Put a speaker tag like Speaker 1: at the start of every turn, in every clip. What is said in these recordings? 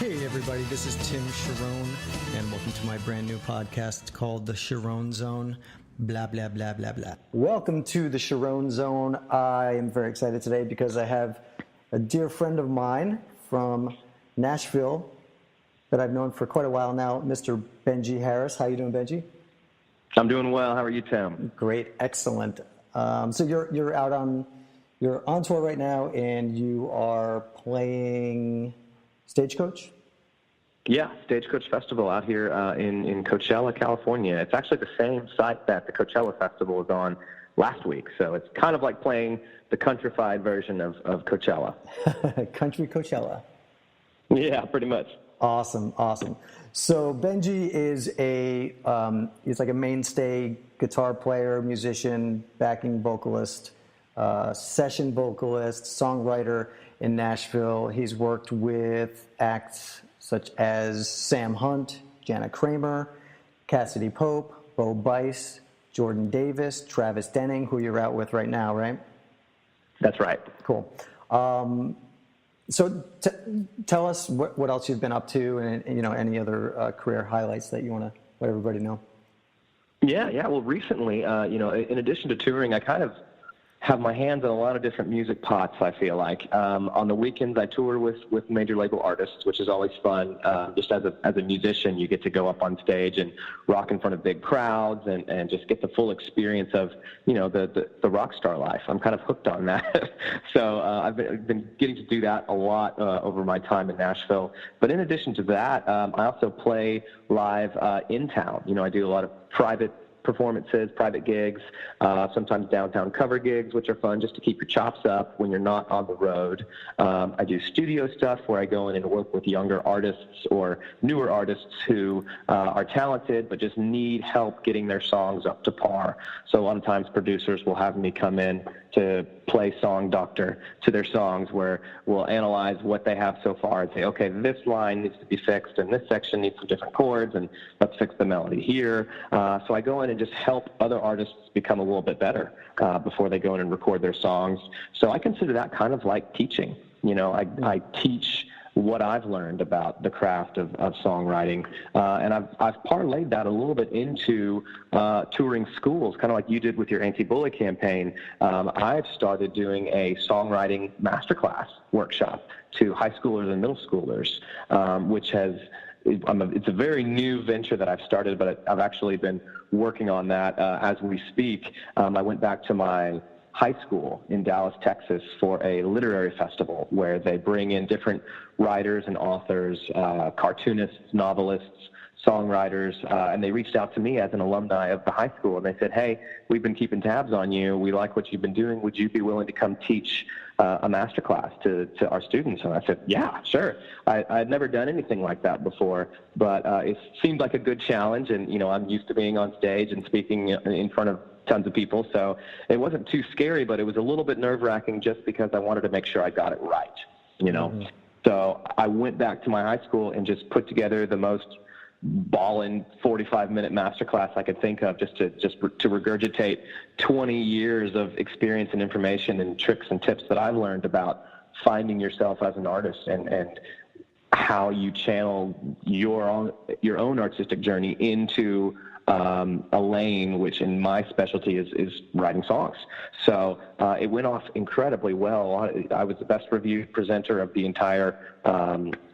Speaker 1: Hey everybody, this is Tim Charron, and welcome to my brand new podcast called The Charron Zone. Blah, blah, blah, blah, blah. Welcome to The Charron Zone. I am very excited today because I have a dear friend of mine from Nashville that I've known for quite a while now, Mr. Benji Harris. How you doing, Benji?
Speaker 2: I'm doing well. How are you, Tim?
Speaker 1: Great, excellent. So you're on tour right now, and you are playing Stagecoach?
Speaker 2: Yeah, Stagecoach Festival out here in Coachella, California. It's actually the same site that the Coachella Festival was on last week, so it's kind of like playing the countrified version of Coachella.
Speaker 1: Country Coachella.
Speaker 2: Yeah, pretty much.
Speaker 1: Awesome. So Benji is he's like a mainstay guitar player, musician, backing vocalist, session vocalist, songwriter in Nashville. He's worked with acts such as Sam Hunt, Jana Kramer, Cassadee Pope, Bo Bice, Jordan Davis, Travis Denning, who you're out with right now, right?
Speaker 2: That's right.
Speaker 1: Cool. So tell us what else you've been up to, and any other career highlights that you want to let everybody know.
Speaker 2: Yeah. Well, recently, in addition to touring, I kind of have my hands on a lot of different music pots, I feel like. On the weekends, I tour with major label artists, which is always fun. Just as a musician, you get to go up on stage and rock in front of big crowds and just get the full experience of, the rock star life. I'm kind of hooked on that. So I've been getting to do that a lot over my time in Nashville. But in addition to that, I also play live in town. I do a lot of private performances, private gigs, sometimes downtown cover gigs, which are fun just to keep your chops up when you're not on the road. I do studio stuff where I go in and work with younger artists or newer artists who are talented but just need help getting their songs up to par. So a lot of times producers will have me come in to play song doctor to their songs, where we'll analyze what they have so far and say, okay, this line needs to be fixed and this section needs some different chords, and let's fix the melody here. So I go in and just help other artists become a little bit better before they go in and record their songs. So I consider that kind of like teaching. I teach what I've learned about the craft of songwriting, and I've parlayed that a little bit into touring schools, kind of like you did with your anti-bully campaign. I've started doing a songwriting masterclass workshop to high schoolers and middle schoolers, which it's a very new venture that I've started, but I've actually been working on that as we speak. I went back to my high school in Dallas, Texas for a literary festival where they bring in different writers and authors, cartoonists, novelists, songwriters, and they reached out to me as an alumni of the high school, and they said, hey, we've been keeping tabs on you. We like what you've been doing. Would you be willing to come teach a masterclass to our students? And I said, yeah, sure. I had never done anything like that before, but it seemed like a good challenge, and I'm used to being on stage and speaking in front of tons of people, so it wasn't too scary, but it was a little bit nerve-wracking just because I wanted to make sure I got it right, Mm-hmm. So I went back to my high school and just put together the most ballin' 45-minute masterclass I could think of, just to regurgitate 20 years of experience and information and tricks and tips that I've learned about finding yourself as an artist and how you channel your own artistic journey into a lane, which in my specialty is writing songs. So it went off incredibly well. I was the best reviewed presenter of the entire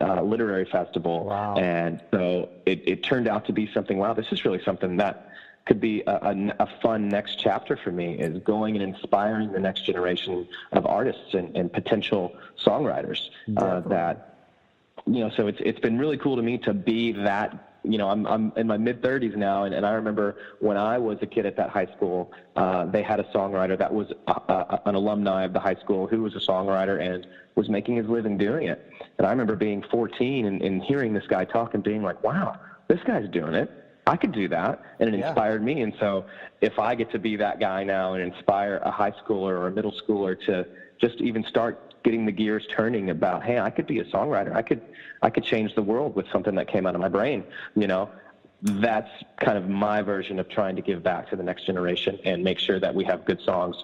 Speaker 2: literary festival.
Speaker 1: Wow.
Speaker 2: And so it turned out to be something, wow, this is really something that could be a fun next chapter for me, is going and inspiring the next generation of artists and potential songwriters. So it's been really cool to me to be that. I'm in my mid-30s now, and I remember when I was a kid at that high school, they had a songwriter that was an alumni of the high school who was a songwriter and was making his living doing it. And I remember being 14 and hearing this guy talk and being like, wow, this guy's doing it. I could do that. And it inspired me. And so if I get to be that guy now and inspire a high schooler or a middle schooler to just even start getting the gears turning about, hey, I could be a songwriter. I could change the world with something that came out of my brain. That's kind of my version of trying to give back to the next generation and make sure that we have good songs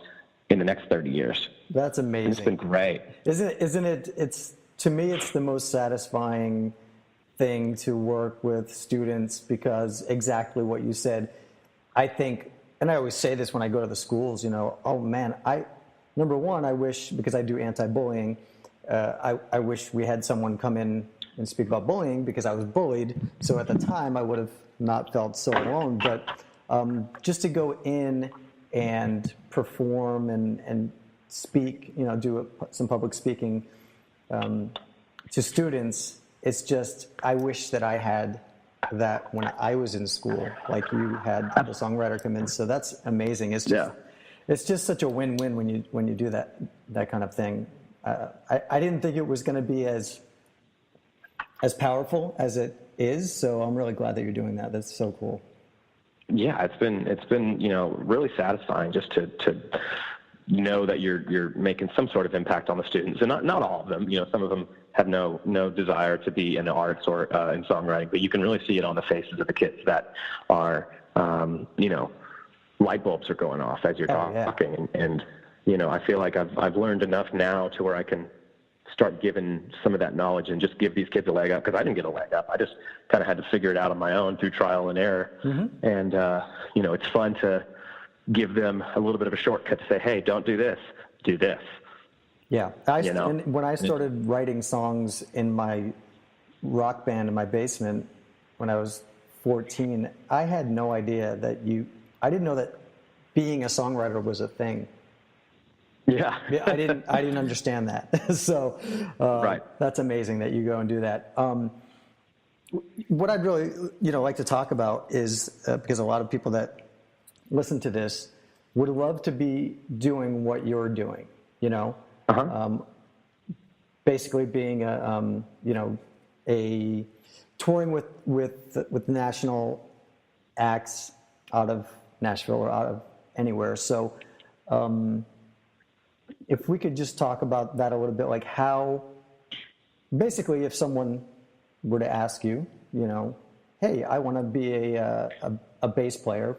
Speaker 2: in the next 30 years.
Speaker 1: That's amazing.
Speaker 2: And it's been great.
Speaker 1: Isn't it? To me, it's the most satisfying thing to work with students because exactly what you said. I think, and I always say this when I go to the schools, oh man, number one, I wish, because I do anti-bullying, I wish we had someone come in and speak about bullying because I was bullied. So at the time, I would have not felt so alone. But just to go in and perform and speak, do some public speaking to students, it's just, I wish that I had that when I was in school, like you had the songwriter come in. So that's amazing. It's just such a win-win when you do that kind of thing. I didn't think it was going to be as powerful as it is. So I'm really glad that you're doing that. That's so cool.
Speaker 2: Yeah, it's been really satisfying just to know that you're making some sort of impact on the students, and not all of them. Some of them have no desire to be in the arts or in songwriting, but you can really see it on the faces of the kids that are, light bulbs are going off as you're talking, and I feel like I've learned enough now to where I can start giving some of that knowledge and just give these kids a leg up, because I didn't get a leg up. I just kind of had to figure it out on my own through trial and error. Mm-hmm. And, it's fun to give them a little bit of a shortcut to say, hey, don't do this, do this.
Speaker 1: Yeah. And when I started writing songs in my rock band in my basement when I was 14, I had no idea I didn't know that being a songwriter was a thing.
Speaker 2: Yeah.
Speaker 1: I didn't understand that. So
Speaker 2: right.
Speaker 1: That's amazing that you go and do that. What I'd really, like to talk about is, because a lot of people that listen to this would love to be doing what you're doing,
Speaker 2: Uh-huh.
Speaker 1: Basically being a touring with national acts out of Nashville or out of anywhere. So, if we could just talk about that a little bit, like how, basically, if someone were to ask you, hey, I want to be a bass player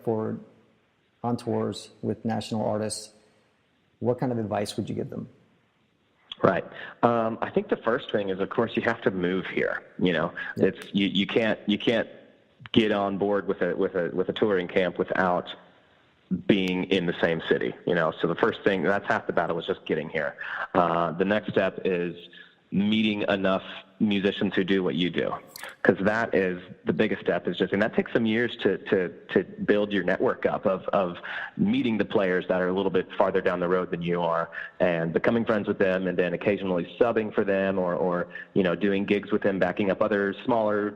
Speaker 1: on tours with national artists, what kind of advice would you give them?
Speaker 2: Right. I think the first thing is, of course, you have to move here. It's you can't get on board with a touring camp without being in the same city. So the first thing, that's half the battle, is just getting here. The next step is meeting enough musicians who do what you do, because that is the biggest step. And that takes some years to build your network up of meeting the players that are a little bit farther down the road than you are, and becoming friends with them, and then occasionally subbing for them, or doing gigs with them, backing up other smaller,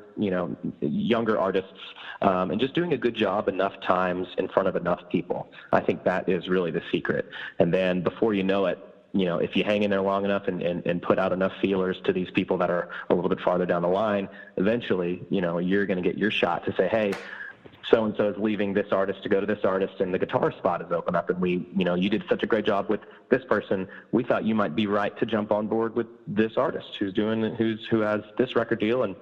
Speaker 2: younger artists, and just doing a good job enough times in front of enough people. I think that is really the secret. And then before you know it, if you hang in there long enough and put out enough feelers to these people that are a little bit farther down the line, eventually, you're going to get your shot to say, hey, so-and-so is leaving this artist to go to this artist, and the guitar spot is open up, and you did such a great job with this person. We thought you might be right to jump on board with this artist who has this record deal, and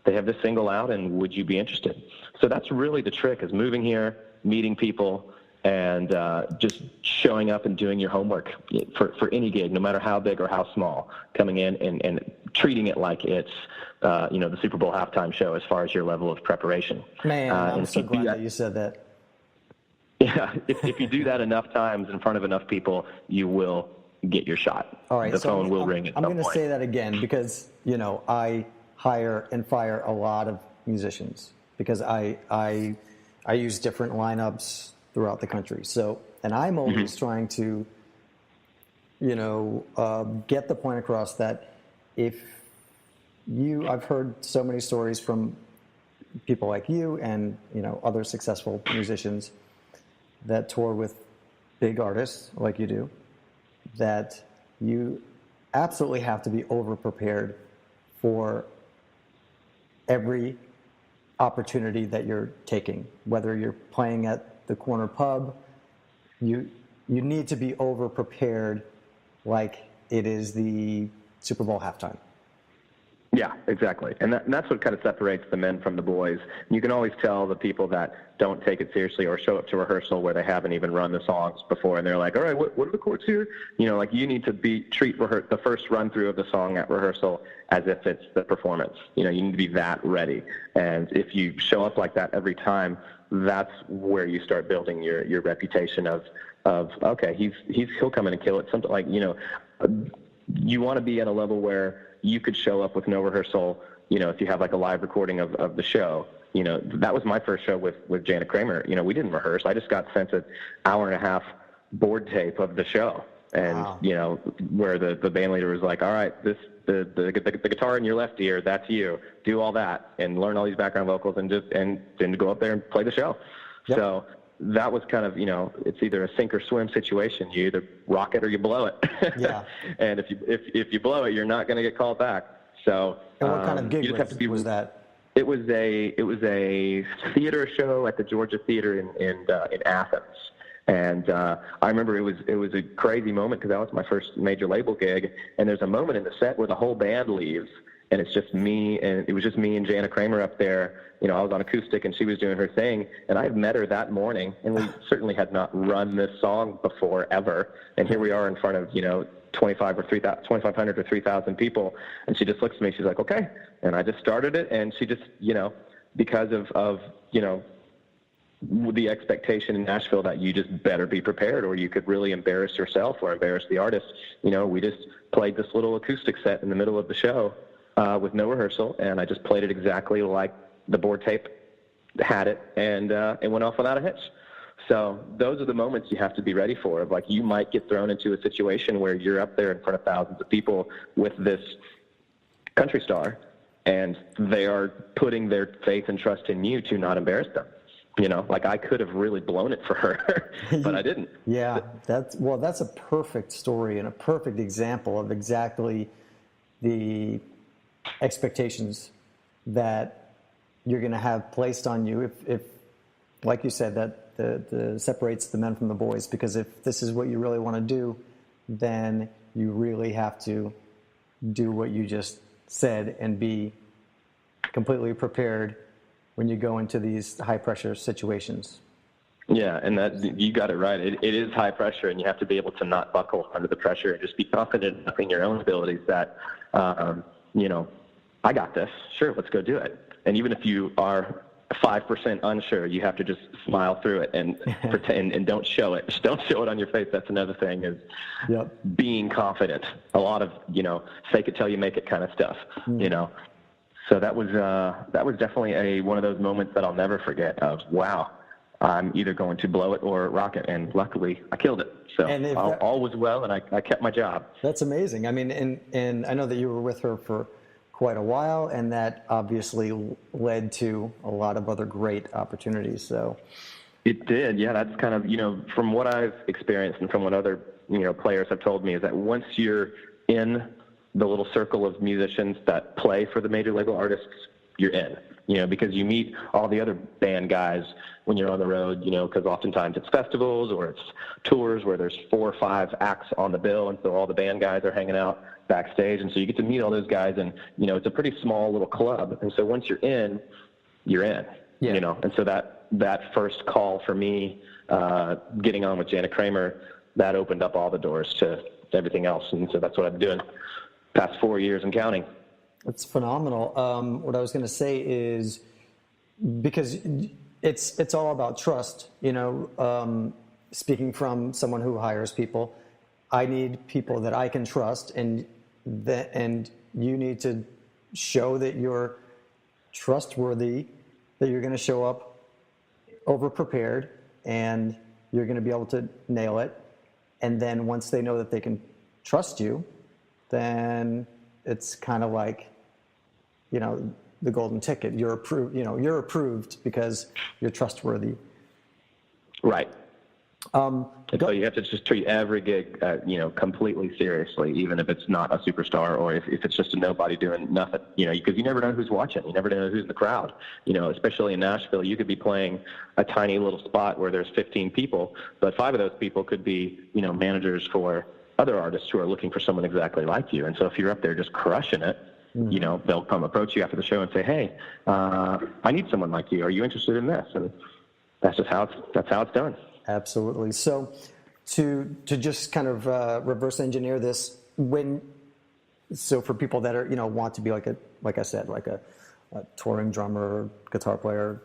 Speaker 2: they have this single out, and would you be interested? So that's really the trick, is moving here, meeting people, and just showing up and doing your homework for any gig, no matter how big or how small, coming in and treating it like it's the Super Bowl halftime show as far as your level of preparation.
Speaker 1: Man, I'm so glad that you said that.
Speaker 2: Yeah, if you do that enough times in front of enough people, you will get your shot.
Speaker 1: All right,
Speaker 2: the phone will ring at some point.
Speaker 1: I'm going to say that again because, I hire and fire a lot of musicians because I use different lineups throughout the country. So, and I'm always trying to, get the point across that I've heard so many stories from people like you and, other successful musicians that tour with big artists like you do, that you absolutely have to be over-prepared for every opportunity that you're taking, whether you're playing at the corner pub, you need to be over prepared like it is the Super Bowl halftime.
Speaker 2: Yeah, exactly. And that's what kind of separates the men from the boys. You can always tell the people that don't take it seriously or show up to rehearsal where they haven't even run the songs before, and they're like, all right, what are the chords here? You know, like, you need to treat the first run-through of the song at rehearsal as if it's the performance. You know, you need to be that ready. And if you show up like that every time, that's where you start building your reputation of okay, he'll come in and kill it. Something like, you know, you want to be at a level where you could show up with no rehearsal. You know, if you have like a live recording of the show, you know, that was my first show with Jana Kramer. You know, we didn't rehearse. I just got sent an hour and a half board tape of the show. And, wow. You know, where the band leader was like, all right, the guitar in your left ear, that's you. Do all that and learn all these background vocals and then go up there and play the show. Yep. So that was kind of, you know, it's either a sink or swim situation. You either rock it or you blow it. Yeah. And if you blow it, you're not going to get called back. So
Speaker 1: and what kind of gig was that?
Speaker 2: It was a theater show at the Georgia Theater in Athens. And I remember it was a crazy moment because that was my first major label gig. And there's a moment in the set where the whole band leaves, and it's just me, and it was just me and Jana Kramer up there. You know, I was on acoustic and she was doing her thing, and I had met her that morning, and we certainly had not run this song before ever. And here we are in front of, you know, 2,500 or 3,000 people, and she just looks at me. She's like, okay. And I just started it, and she just, you know, because of you know, the expectation in Nashville that you just better be prepared or you could really embarrass yourself or embarrass the artist. You know, we just played this little acoustic set in the middle of the show with no rehearsal, and I just played it exactly like the board tape had it, and it went off without a hitch. So those are the moments you have to be ready for. Of like, you might get thrown into a situation where you're up there in front of thousands of people with this country star, and they are putting their faith and trust in you to not embarrass them. You know, like, I could have really blown it for her, but I didn't.
Speaker 1: Yeah, that's a perfect story and a perfect example of exactly the expectations that you're going to have placed on you if like you said, that the separates the men from the boys. Because if this is what you really want to do, then you really have to do what you just said and be completely prepared when you go into these high pressure situations.
Speaker 2: Yeah, and that, you got it right. It is high pressure, and you have to be able to not buckle under the pressure and just be confident in your own abilities that, you know, I got this. Sure, let's go do it. And even if you are 5% unsure, you have to just smile through it and pretend, and don't show it. Just don't show it on your face. That's another thing, is being confident. A lot of, you know, fake it till you make it kind of stuff, you know. So that was definitely one of those moments that I'll never forget of, wow, I'm either going to blow it or rock it. And luckily I killed it. So all was well, and I kept my job.
Speaker 1: That's amazing. I mean, and I know that you were with her for quite a while, and that obviously led to a lot of other great opportunities. So
Speaker 2: it did. Yeah. That's kind of, you know, from what I've experienced and from what other, you know, players have told me, is that once you're in the little circle of musicians that play for the major label artists, you're in, you know, because you meet all the other band guys when you're on the road, you know, because oftentimes it's festivals or it's tours where there's 4 or 5 acts on the bill, and so all the band guys are hanging out backstage, and so you get to meet all those guys, and, you know, it's a pretty small little club, and so once you're in, you know, and so that first call for me, getting on with Jana Kramer, that opened up all the doors to everything else, and so that's what I've been doing past 4 years and counting.
Speaker 1: That's phenomenal. What I was going to say is, because it's all about trust, you know, speaking from someone who hires people, I need people that I can trust, and you need to show that you're trustworthy, that you're going to show up over prepared, and you're going to be able to nail it. And then once they know that they can trust you, then it's kind of like, you know, the golden ticket. You're approved. You know, you're approved because you're trustworthy.
Speaker 2: Right. So you have to just treat every gig, you know, completely seriously, even if it's not a superstar, or if it's just a nobody doing nothing, you know, because you never know who's watching. You never know who's in the crowd. You know, especially in Nashville, you could be playing a tiny little spot where there's 15 people, but 5 of those people could be, you know, managers for other artists who are looking for someone exactly like you. And so if you're up there just crushing it, you know, they'll come approach you after the show and say, hey, I need someone like you. Are you interested in this? And that's just how it's done.
Speaker 1: Absolutely. So to just kind of reverse engineer this, so for people that are, you know, want to be like I said, like a touring drummer or guitar player,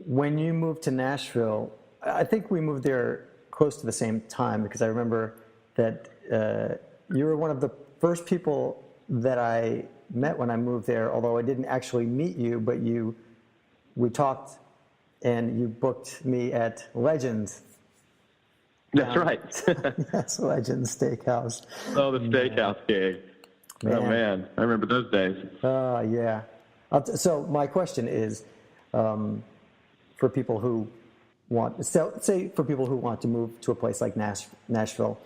Speaker 1: when you moved to Nashville, I think we moved there close to the same time, because I remember that you were one of the first people that I met when I moved there, although I didn't actually meet you, but we talked and you booked me at Legends.
Speaker 2: That's right.
Speaker 1: That's Legends Steakhouse.
Speaker 2: Oh, the steakhouse gig. Man. Oh, man. I remember those days.
Speaker 1: Yeah. So my question is, for people who say for people who want to move to a place like Nashville,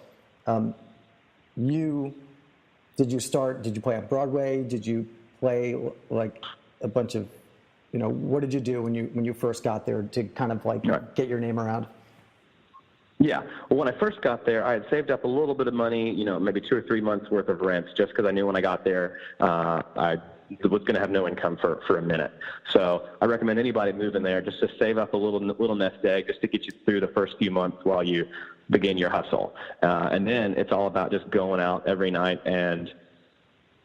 Speaker 1: did you play on Broadway? Did you play like a bunch of, you know, what did you do when you first got there to kind of like get your name around?
Speaker 2: Yeah. Well, when I first got there, I had saved up a little bit of money, you know, maybe 2 or 3 months worth of rent, just because I knew when I got there, I was going to have no income for a minute. So I recommend anybody moving there just to save up a little nest egg just to get you through the first few months while you begin your hustle. And then it's all about just going out every night and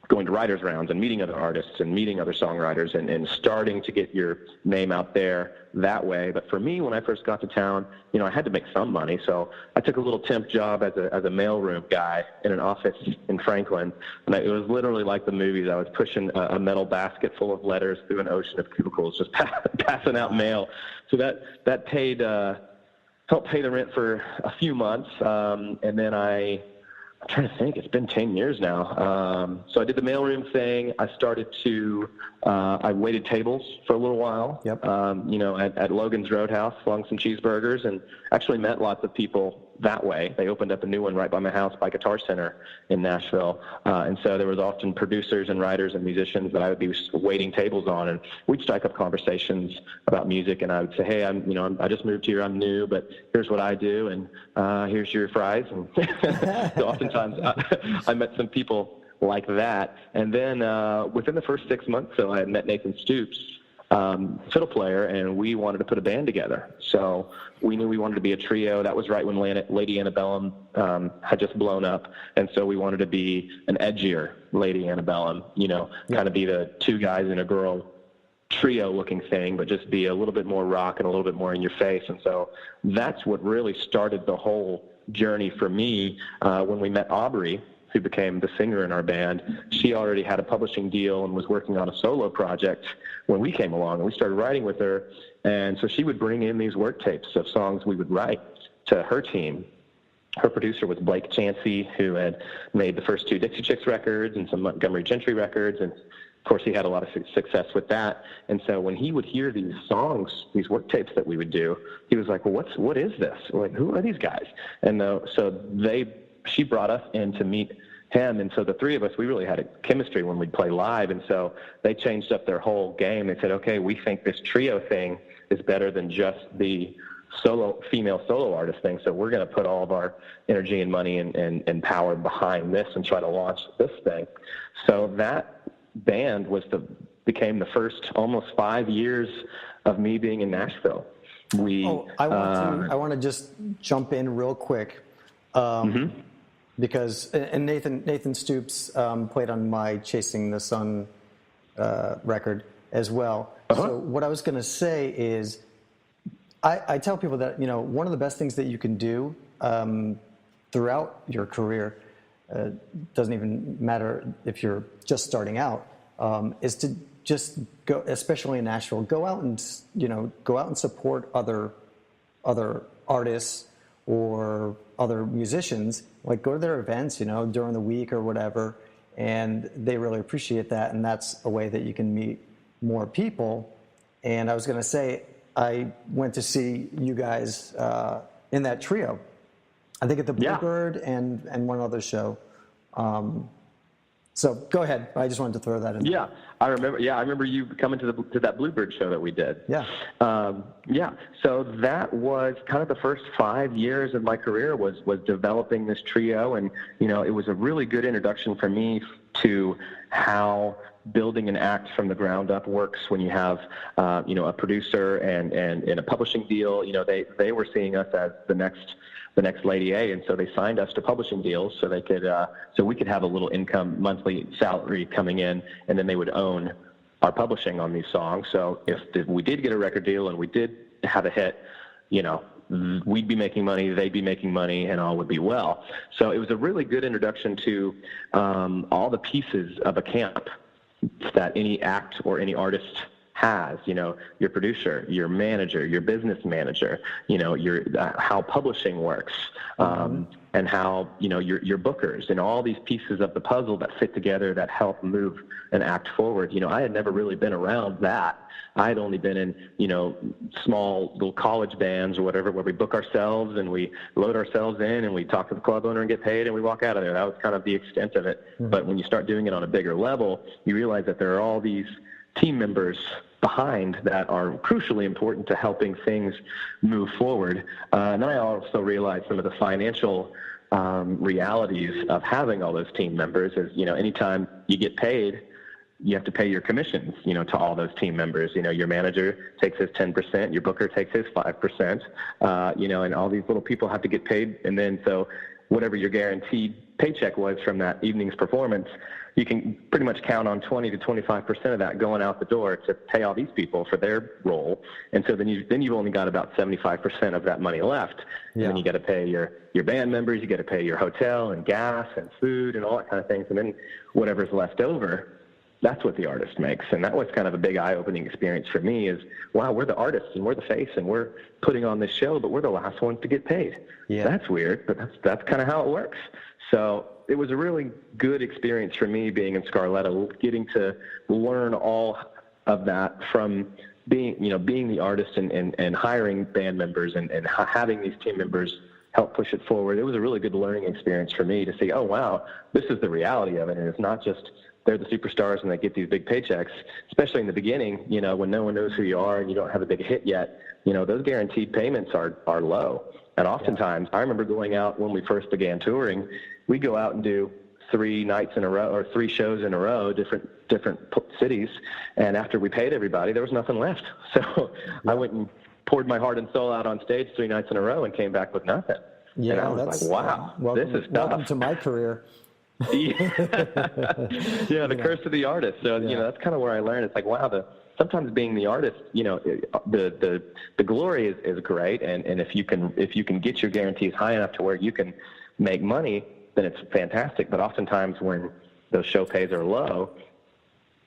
Speaker 2: going to writers' rounds and meeting other artists and meeting other songwriters and starting to get your name out there that way. But for me, when I first got to town, you know, I had to make some money. So I took a little temp job as a mailroom guy in an office in Franklin. And it was literally like the movies. I was pushing a metal basket full of letters through an ocean of cubicles, just passing out mail. So that helped pay the rent for a few months. And then I'm trying to think, it's been 10 years now. So I did the mailroom thing. I started to, I waited tables for a little while, you know, at Logan's Roadhouse, flung some cheeseburgers, and actually met lots of people that way. They opened up a new one right by my house by Guitar Center in Nashville. And so there was often producers and writers and musicians that I would be waiting tables on, and we'd strike up conversations about music, and I would say, hey, I just moved here, I'm new, but here's what I do, and here's your fries. And so oftentimes I met some people like that. And then within the first 6 months, so I had met Nathan Stoops, fiddle player, and we wanted to put a band together. So we knew we wanted to be a trio. That was right when Lady Antebellum had just blown up, and so we wanted to be an edgier Lady Antebellum, you know, kind of be the two guys and a girl trio looking thing, but just be a little bit more rock and a little bit more in your face. And so that's what really started the whole journey for me. When we met Aubrey, who became the singer in our band, she already had a publishing deal and was working on a solo project when we came along, and we started writing with her. And so she would bring in these work tapes of songs we would write to her team. Her producer was Blake Chansey, who had made the first 2 Dixie Chicks records and some Montgomery Gentry records, and of course he had a lot of success with that. And so when he would hear these songs, these work tapes that we would do, he was like, well, what is this? Like, who are these guys? And she brought us in to meet him, and so the three of us, we really had a chemistry when we'd play live, and so they changed up their whole game. They said, okay, we think this trio thing is better than just the female solo artist thing, so we're going to put all of our energy and money and power behind this and try to launch this thing. So that band became the first almost 5 years of me being in Nashville.
Speaker 1: I want to just jump in real quick. Because Nathan Stoops played on my Chasing the Sun record as well. So what I was going to say is, I tell people that, you know, one of the best things that you can do throughout your career, doesn't even matter if you're just starting out, is to just go, especially in Nashville, go out and support other artists or other musicians. Like, go to their events, you know, during the week or whatever, and they really appreciate that, and that's a way that you can meet more people. And I was going to say, I went to see you guys in that trio, I think at the Bluebird and one other show. So go ahead. I just wanted to throw that in.
Speaker 2: Yeah, I remember. Yeah, I remember you coming to that Bluebird show that we did.
Speaker 1: Yeah.
Speaker 2: Yeah. So that was kind of the first 5 years of my career was developing this trio, and it was a really good introduction for me to how building an act from the ground up works when you have a producer and a publishing deal. They were seeing us as the next Lady A, and so they signed us to publishing deals so they could so we could have a little income, monthly salary coming in, and then they would own our publishing on these songs. So if we did get a record deal and we did have a hit, we'd be making money, they'd be making money, and all would be well. So it was a really good introduction to all the pieces of a camp that any act or any artist has, your producer, your manager, your business manager, your how publishing works, and how your bookers, and all these pieces of the puzzle that fit together that help move an act forward. I had never really been around that. I had only been in small little college bands or whatever, where we book ourselves and we load ourselves in and we talk to the club owner and get paid and we walk out of there. That was kind of the extent of it. But when you start doing it on a bigger level, you realize that there are all these team members behind that are crucially important to helping things move forward. And then I also realized some of the financial realities of having all those team members is, anytime you get paid, you have to pay your commissions, to all those team members. Your manager takes his 10%, your booker takes his 5%, and all these little people have to get paid. And then so whatever your guaranteed paycheck was from that evening's performance, you can pretty much count on 20 to 25% of that going out the door to pay all these people for their role. And so then you've only got about 75% of that money left. Yeah. And then you got to pay your band members, you got to pay your hotel and gas and food and all that kind of things. And then whatever's left over, that's what the artist makes. And that was kind of a big eye-opening experience for me is, wow, we're the artists and we're the face and we're putting on this show, but we're the last ones to get paid. Yeah. That's weird, but that's kind of how it works. So it was a really good experience for me being in Scarletta, getting to learn all of that from being the artist and hiring band members and having these team members help push it forward. It was a really good learning experience for me to see, oh, wow, this is the reality of it. And it's not just they're the superstars and they get these big paychecks, especially in the beginning, when no one knows who you are and you don't have a big hit yet, those guaranteed payments are low. And oftentimes, I remember going out when we first began touring, we'd go out and do 3 nights in a row or 3 shows in a row, different cities. And after we paid everybody, there was nothing left. So I went and poured my heart and soul out on stage 3 nights in a row and came back with nothing.
Speaker 1: Yeah,
Speaker 2: and I was like, wow, this is tough.
Speaker 1: Welcome to my career.
Speaker 2: Yeah, the curse of the artist. So, that's kind of where I learned. It's like, wow, sometimes being the artist, the glory is great. And if you can get your guarantees high enough to where you can make money, then it's fantastic. But oftentimes when those show pays are low,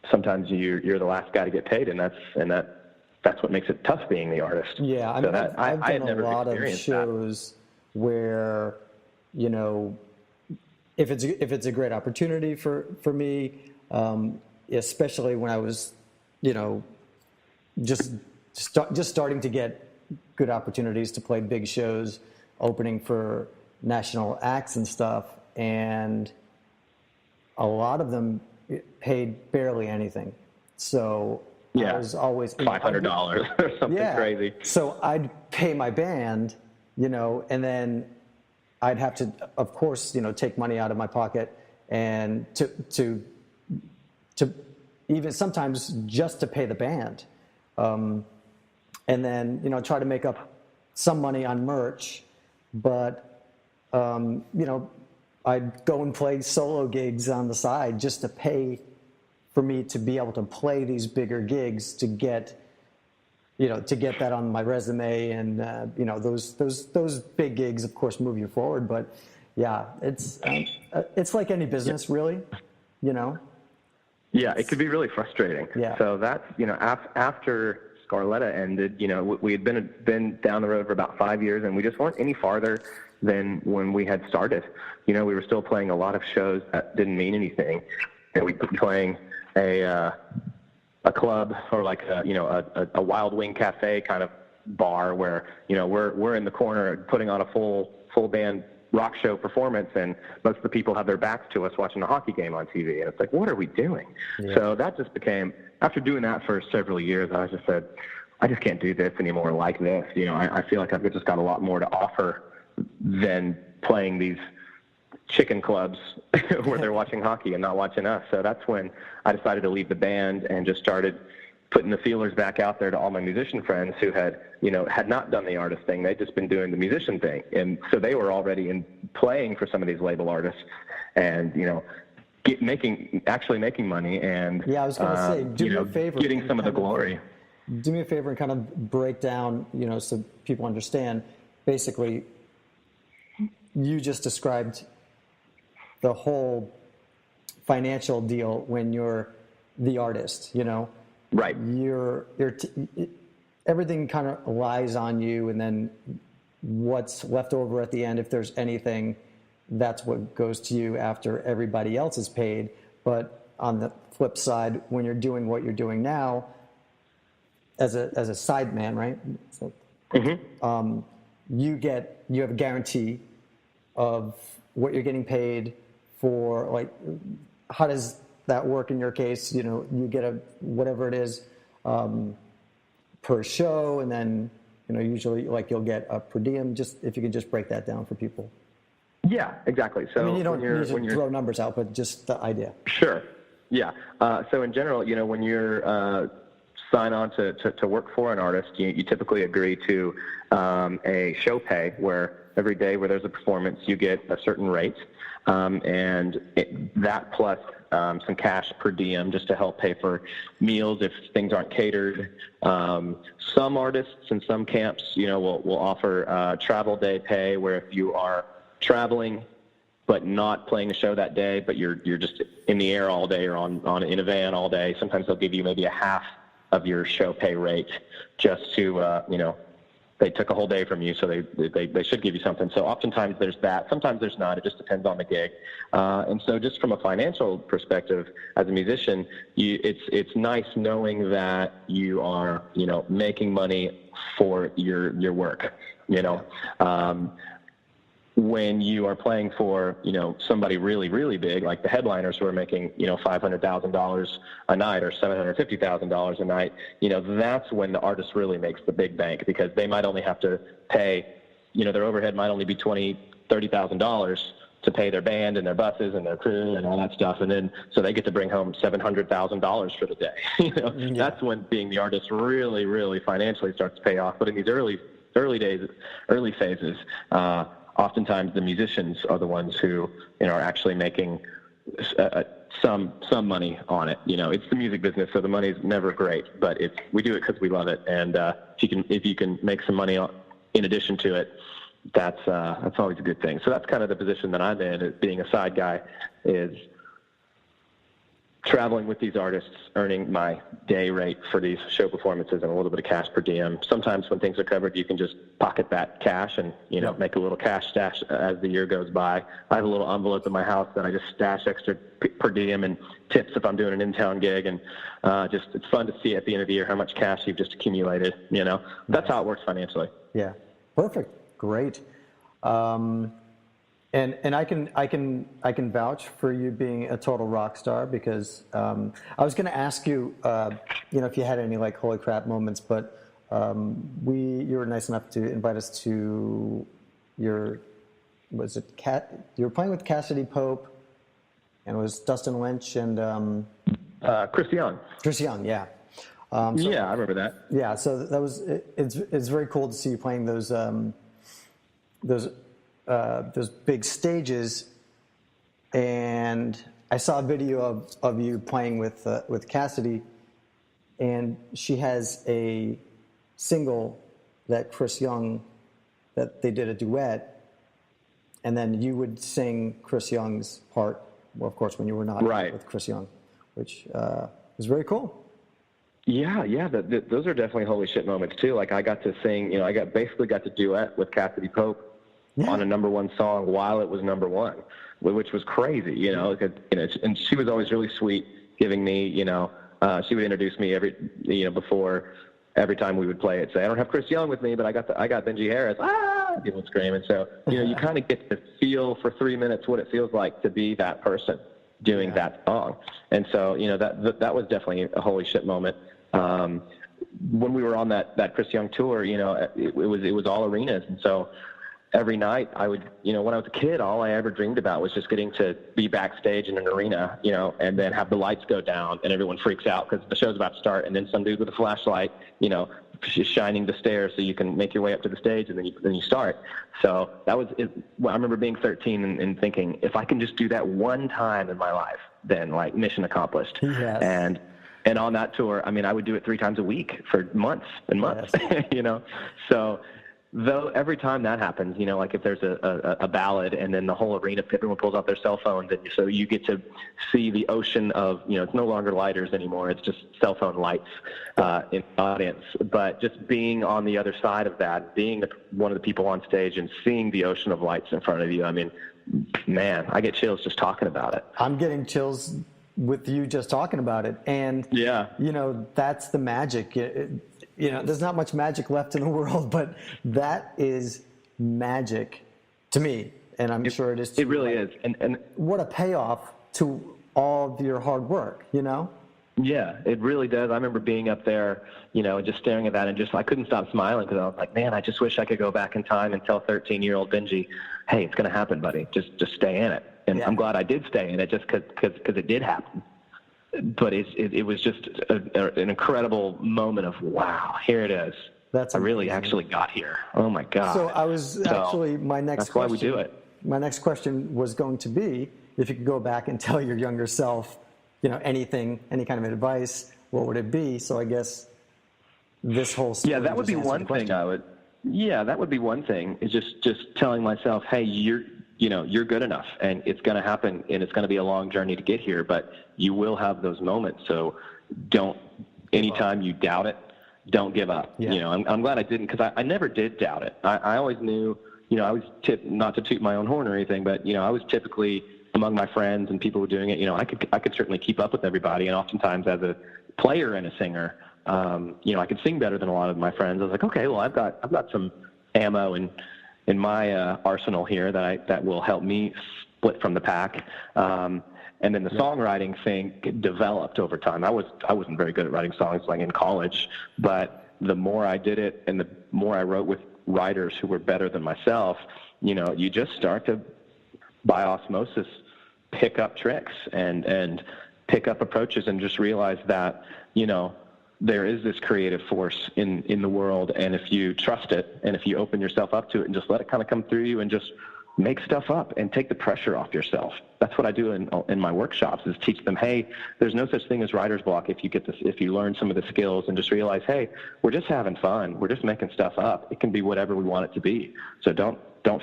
Speaker 2: sometimes you're the last guy to get paid. And that's what makes it tough being the artist.
Speaker 1: Yeah. I mean, I've done a lot of shows where, if it's a great opportunity for me, especially when I was, just starting to get good opportunities to play big shows, opening for national acts and stuff, and a lot of them paid barely anything. So I was always
Speaker 2: $500 or something crazy.
Speaker 1: So I'd pay my band, and then I'd have to, of course, take money out of my pocket and to even sometimes just to pay the band. And then, try to make up some money on merch, but, I'd go and play solo gigs on the side just to pay for me to be able to play these bigger gigs to get that on my resume, and those big gigs, of course, move you forward. But yeah, it's like any business, really,
Speaker 2: Yeah, it could be really frustrating.
Speaker 1: Yeah.
Speaker 2: So that's after Scarletta ended, we had been down the road for about 5 years, and we just weren't any farther than when we had started. We were still playing a lot of shows that didn't mean anything, and we'd be playing a club or like a Wild Wing Cafe kind of bar where we're in the corner putting on a full band rock show performance, and most of the people have their backs to us watching a hockey game on TV. And it's like, what are we doing? Yeah. So that just became, after doing that for several years, I just said, I just can't do this anymore like this. You know, I feel like I've just got a lot more to offer than playing these chicken clubs where they're watching hockey and not watching us. So that's when I decided to leave the band and just started putting the feelers back out there to all my musician friends who had not done the artist thing. They'd just been doing the musician thing. And so they were already playing for some of these label artists and, actually making money and,
Speaker 1: I was going to say, do me a favor,
Speaker 2: getting some of the glory.
Speaker 1: Do me a favor and kind of break down, so people understand. Basically, you just described the whole financial deal when you're the artist,
Speaker 2: Right.
Speaker 1: Everything kind of lies on you, and then what's left over at the end, if there's anything, that's what goes to you after everybody else is paid. But on the flip side, when you're doing what you're doing now, as a sideman, right? So,
Speaker 2: mm-hmm.
Speaker 1: You have a guarantee of what you're getting paid for. Like, how does that work in your case? You get whatever it is per show, and then usually you'll get a per diem. Just if you could just break that down for people.
Speaker 2: Yeah, exactly. So
Speaker 1: you don't usually throw numbers out, but just the idea.
Speaker 2: Sure. Yeah. So in general, when you're sign on to work for an artist, you typically agree to a show pay where every day where there's a performance, you get a certain rate, and that plus some cash per diem just to help pay for meals if things aren't catered. Some artists and some camps, will offer travel day pay where if you are traveling but not playing a show that day, but you're just in the air all day or in a van all day, sometimes they'll give you maybe a half of your show pay rate just to, they took a whole day from you, so they should give you something. So oftentimes there's that. Sometimes there's not. It just depends on the gig. And so just from a financial perspective, as a musician, it's nice knowing that you are, making money for your work, when you are playing for, somebody really, really big, like the headliners who are making, $500,000 a night or $750,000 a night, that's when the artist really makes the big bank, because they might only have to pay, their overhead might only be $20,000, $30,000 to pay their band and their buses and their crew and all that stuff. And then, so they get to bring home $700,000 for the day. That's when being the artist really, really financially starts to pay off. But in these early phases, oftentimes the musicians are the ones who are actually making some money on it. It's the music business, so the money's never great, but we do it because we love it. And if you can make some money in addition to it, that's always a good thing. So that's kind of the position that I'm in, is being a side guy, is traveling with these artists, earning my day rate for these show performances and a little bit of cash per diem. Sometimes when things are covered, you can just pocket that cash and, make a little cash stash as the year goes by. I have a little envelope in my house that I just stash extra per diem and tips if I'm doing an in-town gig. And it's fun to see at the end of the year how much cash you've just accumulated, That's how it works financially.
Speaker 1: Yeah. Perfect. Great. And I can vouch for you being a total rock star, because I was going to ask you, if you had any like holy crap moments, but you were nice enough to invite us to you were playing with Cassadee Pope, and it was Dustin Lynch and
Speaker 2: Chris Young.
Speaker 1: Chris Young, yeah.
Speaker 2: I remember that.
Speaker 1: Yeah, so that was it's very cool to see you playing those big stages, and I saw a video of you playing with Cassadee, and she has a single that Chris Young, that they did a duet, and then you would sing Chris Young's part, well, of course, when you were not with Chris Young, which was very cool.
Speaker 2: Yeah, those are definitely holy shit moments too. Like I got to sing, I basically got to duet with Cassadee Pope on a number one song while it was number one, which was crazy, and she was always really sweet, giving me, she would introduce me before every time we would play it, say, I don't have Chris Young with me, but I got Benji Harris. and people would scream. And so, you kind of get to feel for 3 minutes what it feels like to be that person doing that song. And so, that was definitely a holy shit moment. When we were on that Chris Young tour, it was all arenas. And so every night I would, when I was a kid, all I ever dreamed about was just getting to be backstage in an arena, and then have the lights go down and everyone freaks out because the show's about to start. And then some dude with a flashlight, shining the stairs so you can make your way up to the stage, and then you start. So that was it. Well, I remember being 13 and thinking, if I can just do that one time in my life, then like mission accomplished.
Speaker 1: Yes.
Speaker 2: And on that tour, I mean, I would do it 3 times a week for months and months,
Speaker 1: Yes.
Speaker 2: So though every time that happens, like if there's a ballad and then the whole arena, everyone pulls out their cell phones, and so you get to see the ocean of, it's no longer lighters anymore. It's just cell phone lights in the audience. But just being on the other side of that, being one of the people on stage and seeing the ocean of lights in front of you, I mean, man, I get chills just talking about it.
Speaker 1: I'm getting chills with you just talking about it. And, that's the magic. There's not much magic left in the world, but that is magic to me. And I'm sure it is to
Speaker 2: you. It really is. And
Speaker 1: what a payoff to all of your hard work,
Speaker 2: Yeah, it really does. I remember being up there, just staring at that, and I couldn't stop smiling because I was like, man, I just wish I could go back in time and tell 13-year-old Benji, hey, it's going to happen, buddy. Just stay in it. And I'm glad I did stay in it just because it did happen. But it was just an incredible moment of, wow, here it is. I really actually got here. Oh, my God.
Speaker 1: So my next
Speaker 2: that's
Speaker 1: question.
Speaker 2: Why we do it.
Speaker 1: My next question was going to be, if you could go back and tell your younger self, anything, any kind of advice, what would it be? So I guess this whole story.
Speaker 2: Yeah, that would be one thing that would be one thing, is just telling myself, hey, you're good enough, and it's going to happen, and it's going to be a long journey to get here, but you will have those moments. So anytime you doubt it, don't give up.
Speaker 1: Yeah.
Speaker 2: I'm glad I didn't, because I never did doubt it. I always knew, I was not to toot my own horn or anything, but, I was typically among my friends and people who were doing it. I could certainly keep up with everybody. And oftentimes as a player and a singer, I could sing better than a lot of my friends. I was like, okay, well, I've got some ammo in my arsenal here that will help me split from the pack. And then the songwriting thing developed over time. I wasn't very good at writing songs like in college, but the more I did it and the more I wrote with writers who were better than myself, you just start to, by osmosis, pick up tricks and pick up approaches, and just realize that, there is this creative force in the world, and if you trust it and if you open yourself up to it and just let it kind of come through you and just make stuff up and take the pressure off yourself. That's what I do in my workshops, is teach them, hey, there's no such thing as writer's block if you learn some of the skills and just realize, hey, we're just having fun. We're just making stuff up. It can be whatever we want it to be. So don't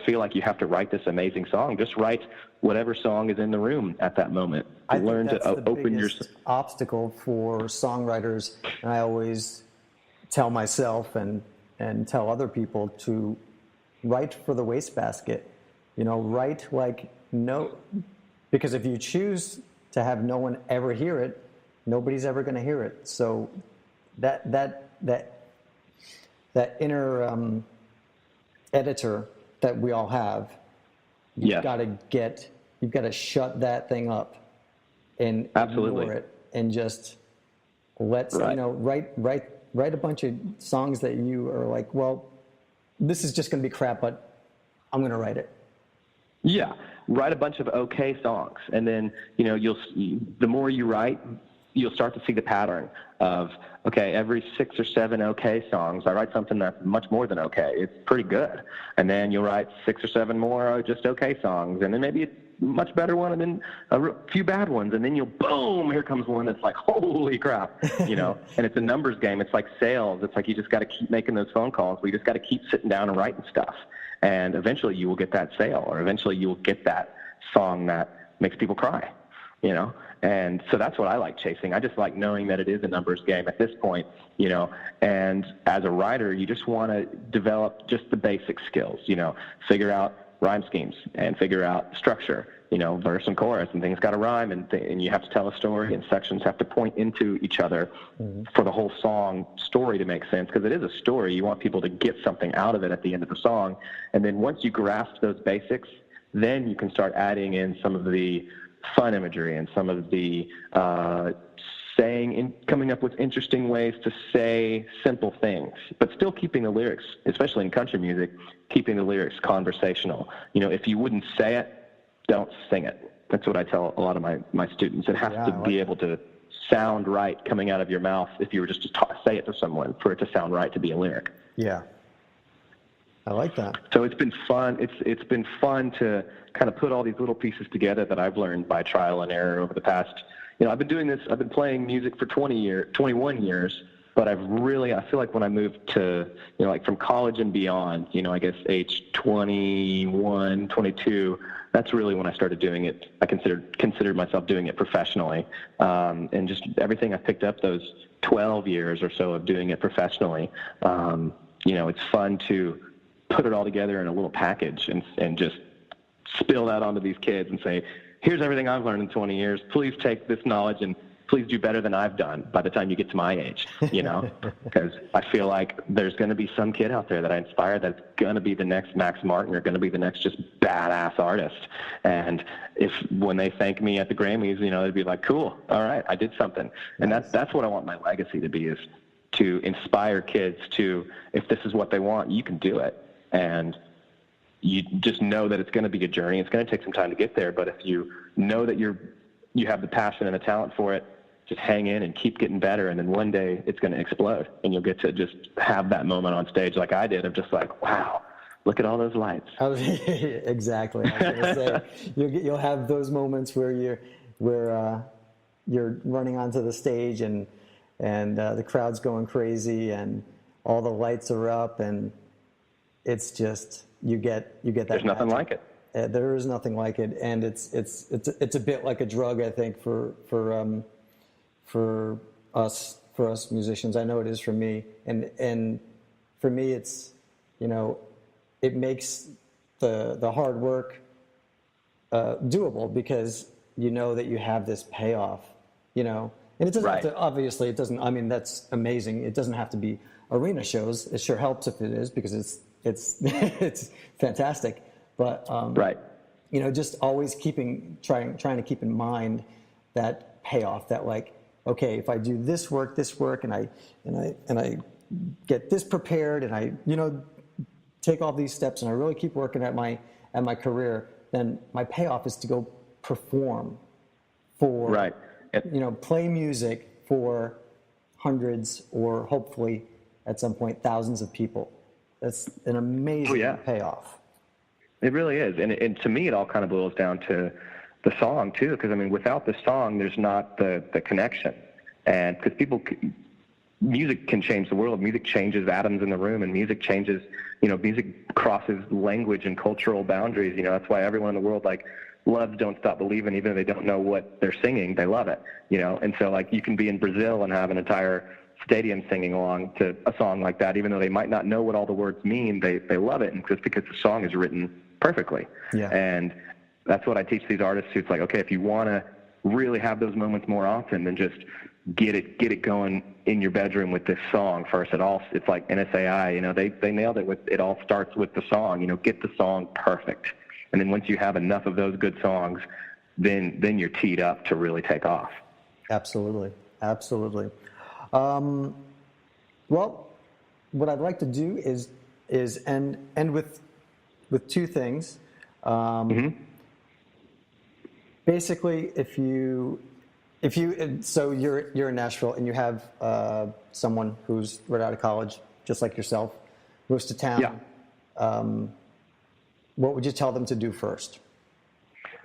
Speaker 2: feel like you have to write this amazing song. Just write whatever song is in the room at that moment.
Speaker 1: I think
Speaker 2: learn
Speaker 1: that's
Speaker 2: to
Speaker 1: the
Speaker 2: open your
Speaker 1: obstacle for songwriters, and I always tell myself and tell other people to write for the wastebasket. Write because if you choose to have no one ever hear it, nobody's ever going to hear it. So that inner editor that we all have, you've got to shut that thing up and ignore it, and just write a bunch of songs that you are like, well, this is just going to be crap, but I'm going to write it.
Speaker 2: Yeah, write a bunch of okay songs, and then the more you write, you'll start to see the pattern of, okay, every 6 or 7 okay songs, I write something that's much more than okay. It's pretty good. And then you'll write 6 or 7 more just okay songs, and then maybe a much better one, and then a few bad ones, and then boom, here comes one that's like, holy crap, And it's a numbers game. It's like sales. It's like you just got to keep making those phone calls. We just got to keep sitting down and writing stuff. And eventually you will get that sale, or eventually you will get that song that makes people cry, And so that's what I like chasing. I just like knowing that it is a numbers game at this point, And as a writer, you just want to develop just the basic skills, figure out rhyme schemes and figure out structure verse and chorus, and things got to rhyme, and you have to tell a story, and sections have to point into each other for the whole song story to make sense, because it is a story. You want people to get something out of it at the end of the song, and then once you grasp those basics, then you can start adding in some of the fun imagery and some of the coming up with interesting ways to say simple things, but still keeping the lyrics, especially in country music, keeping the lyrics conversational. If you wouldn't say it, don't sing it. That's what I tell a lot of my students. It has to be able to sound right coming out of your mouth if you were just to say it to someone, for it to sound right to be a lyric.
Speaker 1: Yeah. I like that.
Speaker 2: So it's been fun. It's been fun to kind of put all these little pieces together that I've learned by trial and error over the past. I've been doing this. I've been playing music for 21 years, but I feel like when I moved to, like from college and beyond, I guess age 21, 22, that's really when I started doing it. I considered myself doing it professionally, and just everything I picked up those 12 years or so of doing it professionally. It's fun to put it all together in a little package and just spill that onto these kids and say, here's everything I've learned in 20 years. Please take this knowledge and please do better than I've done by the time you get to my age, because I feel like there's going to be some kid out there that I inspire that's going to be the next Max Martin or going to be the next just badass artist. And when they thank me at the Grammys, they'd be like, cool, all right, I did something. And that's what I want my legacy to be, is to inspire kids to, if this is what they want, you can do it. And you just know that it's going to be a journey. It's going to take some time to get there. But if you know that you have the passion and the talent for it, just hang in and keep getting better. And then one day it's going to explode, and you'll get to just have that moment on stage like I did, of just like, wow, look at all those lights.
Speaker 1: Exactly. I was going to say, you'll have those moments where you're running onto the stage and the crowd's going crazy and all the lights are up, and it's just, you get that.
Speaker 2: There's nothing like it.
Speaker 1: There is nothing like it, and it's a bit like a drug, I think, for us musicians. I know it is for me, and for me, it's it makes the hard work doable, because that you have this payoff, and it doesn't have to, obviously it doesn't. I mean, that's amazing. It doesn't have to be arena shows. It sure helps if it is, because it's it's fantastic. But just always trying to keep in mind that payoff, that like, okay, if I do this work, and I get this prepared, and I take all these steps, and I really keep working at my career, then my payoff is to go perform for play music for hundreds, or hopefully at some point thousands of people. That's an amazing payoff.
Speaker 2: It really is. And to me, it all kind of boils down to the song too, because I mean, without the song, there's not the connection. And because music can change the world. Music changes atoms in the room, and music changes, music crosses language and cultural boundaries. That's why everyone in the world loves Don't Stop Believin', even if they don't know what they're singing, they love it, And so you can be in Brazil and have an entire stadium singing along to a song like that, even though they might not know what all the words mean, they love it, and just because the song is written perfectly. Yeah. And that's what I teach these artists who, it's like, okay, if you want to really have those moments more often, then just get it going in your bedroom with this song first. It's like NSAI, they nailed it with, it all starts with the song, get the song perfect. And then once you have enough of those good songs, then you're teed up to really take off. Absolutely.
Speaker 1: Well, what I'd like to do is end with two things. Basically, if you so you're in Nashville and you have someone who's right out of college, just like yourself, moves to town. Yeah. What would you tell them to do first?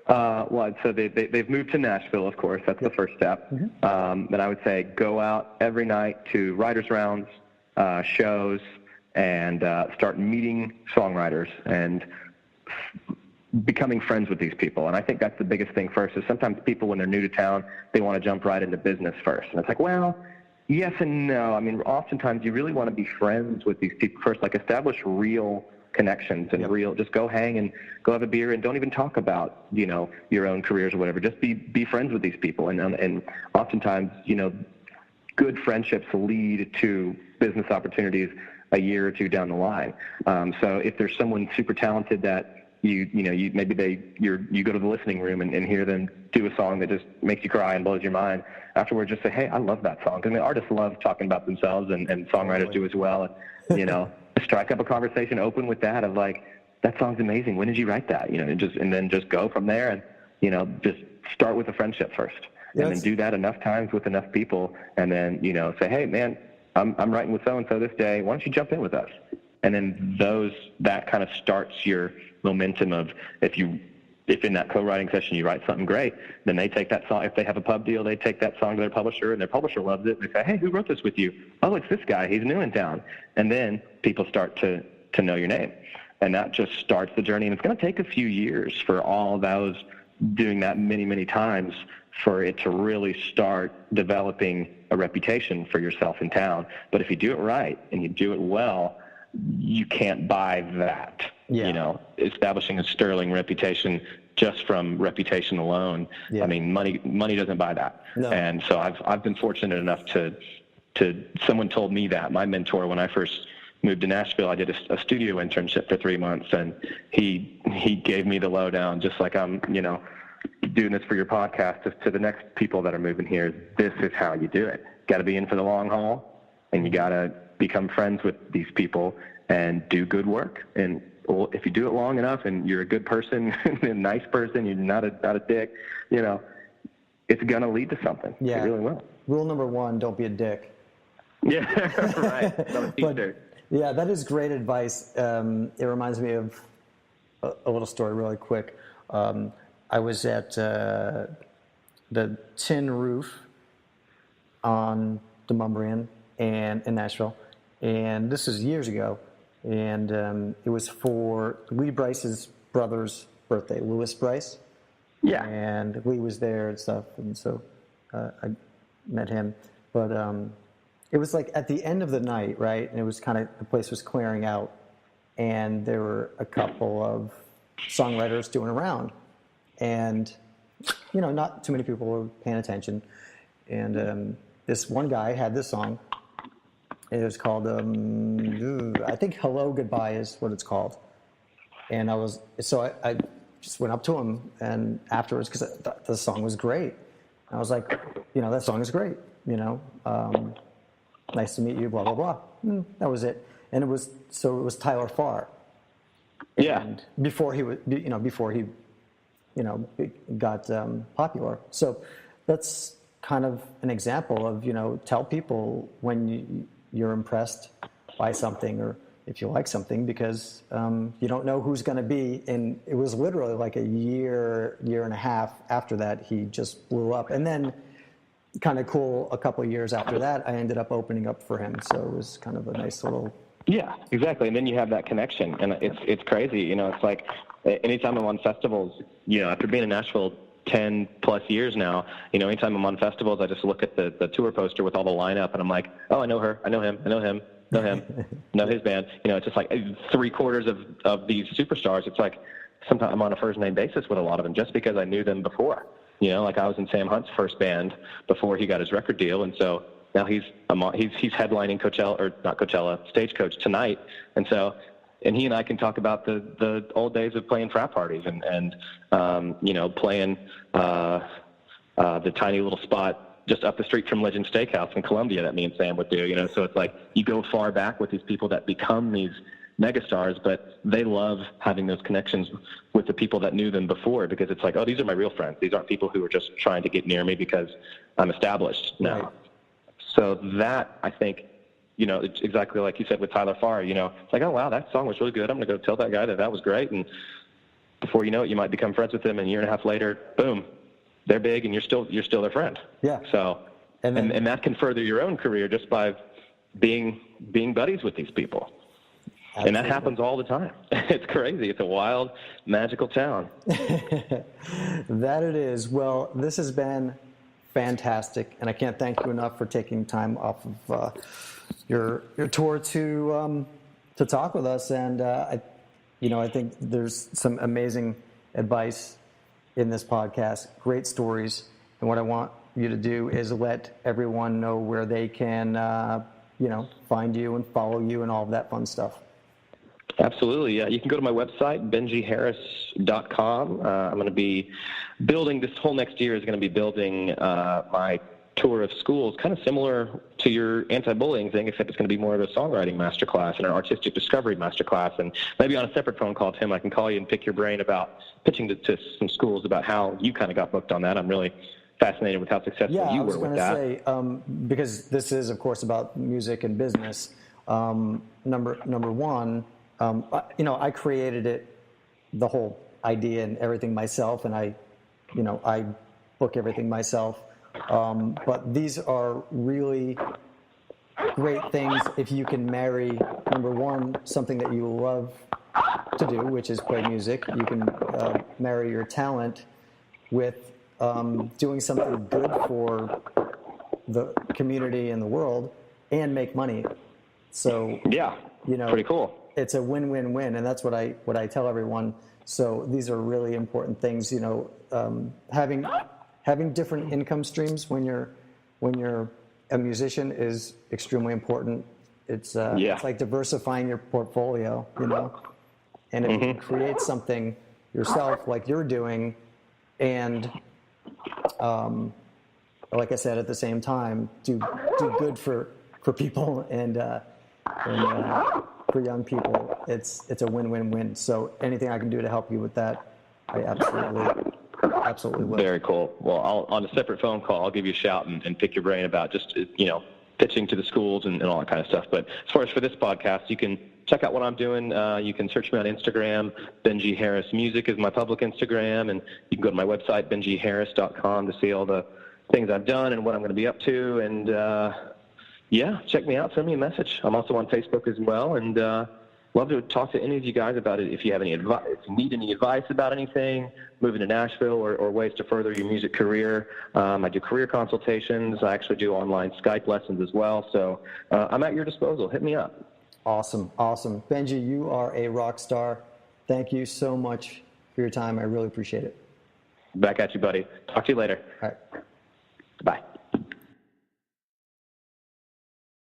Speaker 2: So they've moved to Nashville, of course. That's the first step. Mm-hmm. Then I would say go out every night to writers' rounds, shows, and start meeting songwriters and becoming friends with these people. And I think that's the biggest thing first, is sometimes people, when they're new to town, they want to jump right into business first. And it's like, well, yes and no. I mean, oftentimes you really want to be friends with these people first, establish real connections and real, just go hang and go have a beer and don't even talk about, your own careers or whatever. Just be friends with these people. And oftentimes, good friendships lead to business opportunities a year or two down the line. So if there's someone super talented that you go to the listening room and hear them do a song that just makes you cry and blows your mind, afterwards just say, hey, I love that song. Because artists love talking about themselves, and songwriters do as well. And, strike up a conversation open with that of like, that song's amazing. When did you write that? And then just go from there and, just start with a friendship first. And then do that enough times with enough people. And then, say, hey, man, I'm writing with so-and-so this day. Why don't you jump in with us? And then that kind of starts your momentum of if in that co-writing session you write something great, then they take that song. If they have a pub deal, they take that song to their publisher, and their publisher loves it. And they say, hey, who wrote this with you? Oh, it's this guy. He's new in town. And then people start to know your name. And that just starts the journey. And it's going to take a few years for all those doing that many, many times for it to really start developing a reputation for yourself in town. But if you do it right and you do it well, you can't buy that. Establishing a sterling reputation just from reputation alone. I mean, money doesn't buy that. No. And so I've been fortunate enough to someone told me that. My mentor, when I first moved to Nashville, I did a studio internship for 3 months, and he gave me the lowdown, just like I'm, doing this for your podcast, to the next people that are moving here. This is how you do it. Got to be in for the long haul, and you got to become friends with these people and do good work. And if you do it long enough and you're a good person, a nice person, you're not a dick, it's going to lead to something. Yeah. It really will.
Speaker 1: Rule number 1, don't be a dick.
Speaker 2: Yeah, right.
Speaker 1: Yeah, that is great advice. It reminds me of a little story really quick. I was at the Tin Roof on Demonbreun and in Nashville, and this was years ago, and it was for Lee Bryce's brother's birthday, Louis Bryce.
Speaker 2: Yeah.
Speaker 1: And Lee was there and stuff, and so I met him. But it was like at the end of the night, right? And it was kind of, the place was clearing out, and there were a couple of songwriters doing a round, and not too many people were paying attention. And this one guy had this song. It was called, I think "Hello Goodbye" is what it's called. And I just went up to him and afterwards, because I thought the song was great. I was like, that song is great. Nice to meet you, blah, blah, blah. And that was it. And it was Tyler Farr.
Speaker 2: Yeah.
Speaker 1: And before he got popular. So that's kind of an example of, tell people when you're impressed by something or if you like something, because you don't know who's going to be. And it was literally like a year and a half after that, he just blew up. And then kind of cool, a couple of years after that, I ended up opening up for him. So it was kind of a nice little...
Speaker 2: Yeah, exactly. And then you have that connection. And it's crazy. It's like anytime I'm on festivals, after being in Nashville 10 plus years now, anytime I'm on festivals, I just look at the tour poster with all the lineup and I'm like, oh, I know her, I know him, I know him. Know him, know his band. It's just like 3/4 of these superstars. It's like sometimes I'm on a first name basis with a lot of them just because I knew them before. Like I was in Sam Hunt's first band before he got his record deal, and so now he's headlining Coachella, or not Coachella, Stagecoach tonight, and he and I can talk about the old days of playing frat parties and playing the tiny little spot just up the street from Legend Steakhouse in Columbia that me and Sam would do, so it's like you go far back with these people that become these megastars, but they love having those connections with the people that knew them before, because it's like, oh, these are my real friends. These aren't people who are just trying to get near me because I'm established now. Right. So that, I think, it's exactly like you said with Tyler Farr, it's like, oh, wow, that song was really good. I'm going to go tell that guy that was great. And before you know it, you might become friends with them, and a year and a half later, boom, they're big, and you're still their friend. Yeah. So, and that can further your own career just by being buddies with these people. Absolutely. And that happens all the time. It's crazy. It's a wild, magical town.
Speaker 1: That it is. Well, this has been fantastic, and I can't thank you enough for taking time off of your tour to talk with us. And I I think there's some amazing advice in this podcast, great stories. And what I want you to do is let everyone know where they can, find you and follow you and all of that fun stuff.
Speaker 2: Absolutely. Yeah. You can go to my website, benjiharris.com. I'm going to be building this whole next year is going to be building my tour of schools, kind of similar to your anti-bullying thing, except it's going to be more of a songwriting masterclass and an artistic discovery masterclass. And maybe on a separate phone call, Tim, I can call you and pick your brain about pitching to some schools about how you kind of got booked on that. I'm really fascinated with how successful you were with that. Yeah, I was
Speaker 1: going to say, because this is, of course, about music and business. Number one, I created it, the whole idea and everything myself, and I book everything myself. But these are really great things if you can marry, number one, something that you love to do, which is play music. You can marry your talent with doing something good for the community and the world and make money. So,
Speaker 2: yeah, pretty cool.
Speaker 1: It's a win-win-win, and that's what I tell everyone. So these are really important things. Having different income streams when you're a musician is extremely important. It's like diversifying your portfolio, And if you can create something yourself, like you're doing, and like I said, at the same time, do good for people and for young people, it's a win-win-win. So anything I can do to help you with that, I absolutely will.
Speaker 2: Very cool. Well, on a separate phone call, I'll give you a shout and pick your brain about just, pitching to the schools and all that kind of stuff. But as far as for this podcast, you can check out what I'm doing. You can search me on Instagram. Benji Harris Music is my public Instagram, and you can go to my website, benjiharris.com, to see all the things I've done and what I'm going to be up to. And, check me out. Send me a message. I'm also on Facebook as well, and love to talk to any of you guys about it. If you have any advice, if you need any advice about anything, moving to Nashville or ways to further your music career, I do career consultations. I actually do online Skype lessons as well. So I'm at your disposal. Hit me up.
Speaker 1: Awesome. Benji, you are a rock star. Thank you so much for your time. I really appreciate it.
Speaker 2: Back at you, buddy. Talk to you later.
Speaker 1: All right.
Speaker 2: Bye.